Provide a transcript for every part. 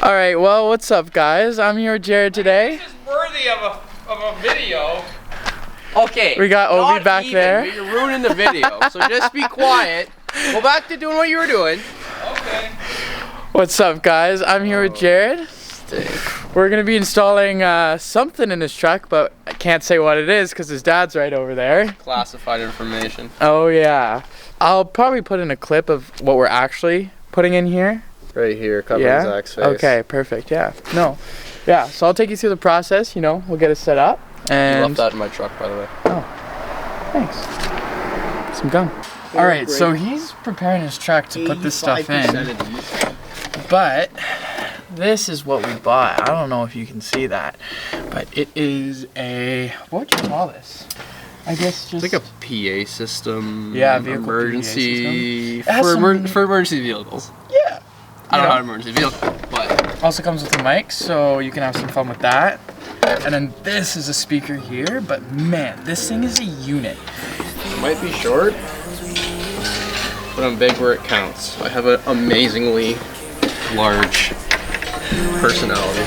All right, well, what's up, guys? I'm here with Jared today. This is worthy of a video. Okay. We got Ovi back there. You're ruining the video, so just be quiet. Go back to doing what you were doing. Okay. What's up, guys? I'm here with Jared. We're gonna be installing something in his truck, but I can't say what it is because his dad's right over there. Classified information. Oh yeah. I'll probably put in a clip of what we're actually putting in here. Right here, covering Zach's face. Okay, perfect. Yeah. No. Yeah. So I'll take you through the process. You know, we'll get it set up. And You left that in my truck, by the way. Oh, thanks. Some gum. All right. So he's preparing his truck to put this stuff in. But this is what we bought. I don't know if you can see that, but it is a, what would you call this? I guess just It's like a PA system. Yeah, vehicle emergency PA system. for emergency vehicles. Yeah. I don't know how an emergency vehicle, but Also comes with a mic, so you can have some fun with that. And then this is a speaker here, but man, this thing is a unit. it might be short, but I'm big where it counts. I have an amazingly large personality.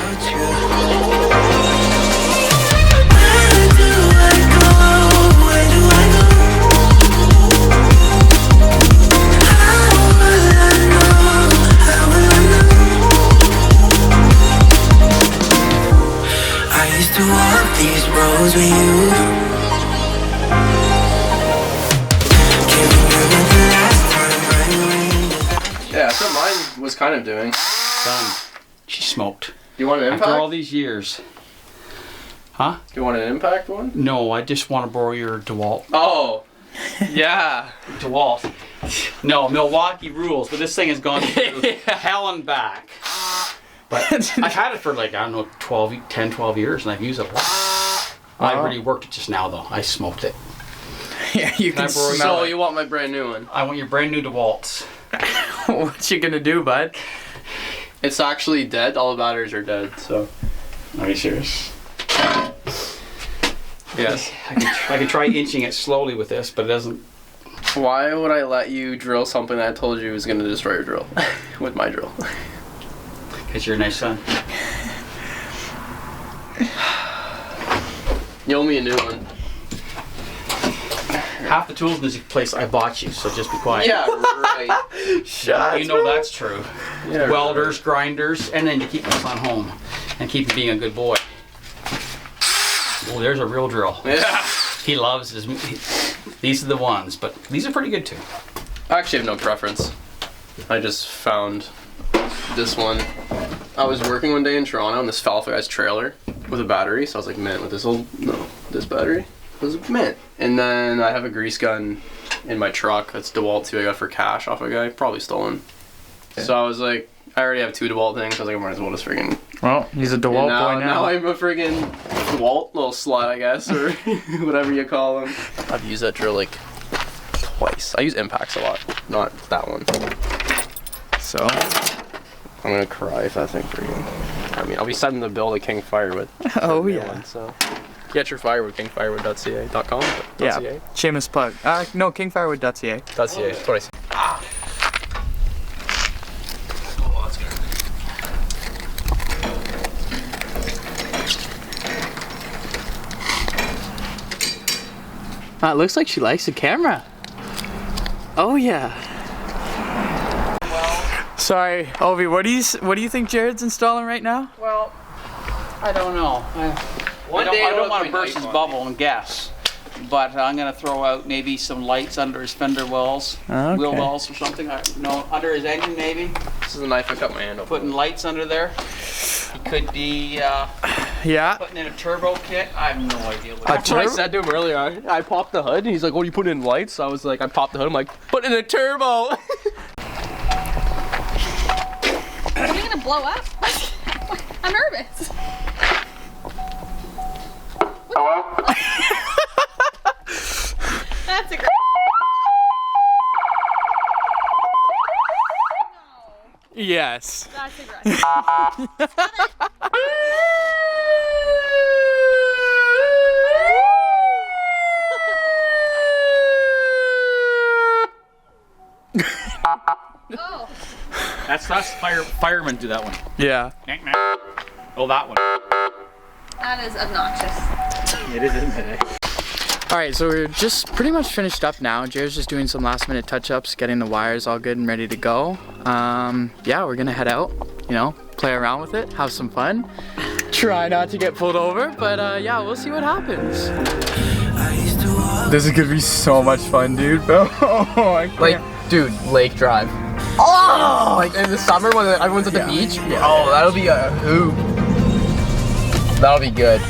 To walk these roads with you. Yeah, that's what mine was kind of doing. Done. She smoked. Do you want an impact? After all these years. Huh? Do you want an impact one? No, I just want to borrow your DeWalt. Oh, yeah. DeWalt. No, Milwaukee rules, but this thing has gone through hell and back. But I've had it for like, I don't know, 10, 12 years, and I've used it a lot. I really worked it just now, though. I smoked it. Yeah, you can smell So it. you want my brand new one? I want your brand new DeWalt's. What you gonna do, bud? It's actually dead. All the batteries are dead, so. Are you serious? Yes. I could try inching it slowly with this, but it doesn't. Why would I let you drill something that I told you was going to destroy your drill? With my drill. Because you're a nice son. You owe me a new one. Half the tools in this place I bought you, so just be quiet. Yeah, right. You know that's true. Yeah, Welders, grinders, and then to keep my son home and keep him being a good boy. Oh, there's a real drill. Yeah. He loves his. These are the ones, but these are pretty good too. I actually have no preference. I just found this one. I was working one day in Toronto and this fell off a guy's trailer with a battery, so I was like, man, with this battery was mint. And then I have a grease gun in my truck that's DeWalt too. I got for cash off a guy, probably stolen. Okay. So I was like, I already have 2 DeWalt things. I was like, I might as well just friggin'. Well, he's a DeWalt boy now. Now I'm a friggin' DeWalt little slut, I guess, or whatever you call them. I've used that drill like twice. I use impacts a lot, not that one. So, I'm gonna cry if that thing friggin'. I mean, I'll be sending the bill to King Firewood. oh yeah. So get your firewood, kingfirewood.ca.com. Yeah. Shameless plug. No, kingfirewood.ca. .ca. That's what I said. It looks like she likes the camera. Oh yeah. Well, Sorry, Ovi. What do you think Jared's installing right now? well, I don't know. I don't want to burst his bubble and guess, but I'm gonna throw out maybe some lights under his fender wells, Okay. wheel wells or something. No, under his engine maybe. This is a knife I cut my hand open. Putting lights under there. He could be Yeah. putting in a turbo kit. I have no idea what. That's what I said to him earlier. I popped the hood. He's like, "What are you putting in lights?" I was like, "I popped the hood." I'm like, "Put in a turbo." Are we gonna blow up? I'm nervous. Hello? That's a great. Yes. That's aggressive. That's firemen do that one. Yeah. Oh, that one. That is obnoxious. It is, isn't it? All right, so we're just pretty much finished up now. Jared's just doing some last minute touch-ups, getting the wires all good and ready to go. Yeah, we're gonna head out, you know, play around with it, have some fun. Try not to get pulled over, but yeah, we'll see what happens. This is gonna be so much fun, dude. Like, dude, Lake Drive. Oh! Like in the summer when everyone's at the beach. Yeah. Oh, that'll be a hoop. That'll be good.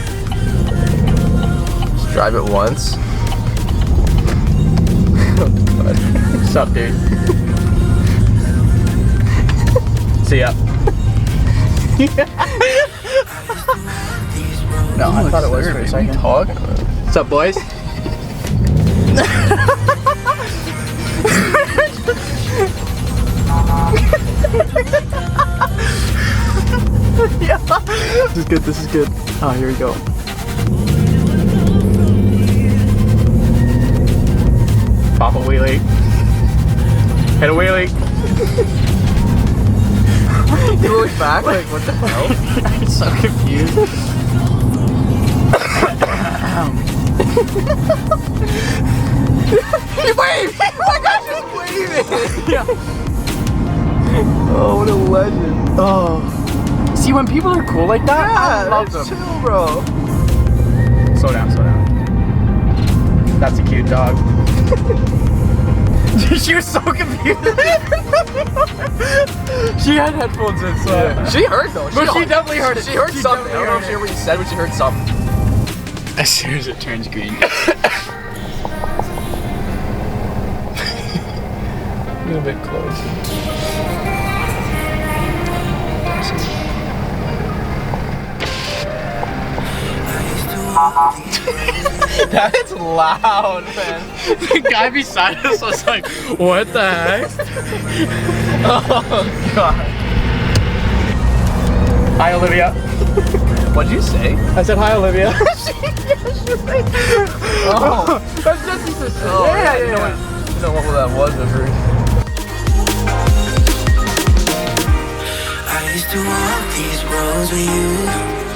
Just drive it once. What's up, dude? See ya. No, I thought it was for a second. What's up, boys? Yeah. This is good, this is good. Oh, here we go. Pop a wheelie. Hit a wheelie. You look back like, what the hell? I'm so confused. He waved! Oh my gosh, he's waving! Yeah. Oh, what a legend. Oh. See, when people are cool like that, I love them. Chill, bro. Slow down, slow down. That's a cute dog. She was so confused. She had headphones in, so. Yeah. She heard though. But she definitely heard it. She heard something. I don't know if she heard what you said, but she heard something. As soon as it turns green. A little bit closer. That's loud, man. The guy beside us was like, what the heck? Oh, God. Hi, Olivia. What'd you say? I said hi, Olivia. Oh. That's just to say. Oh, yeah. I didn't know what that was at first. I used to walk these roads with you.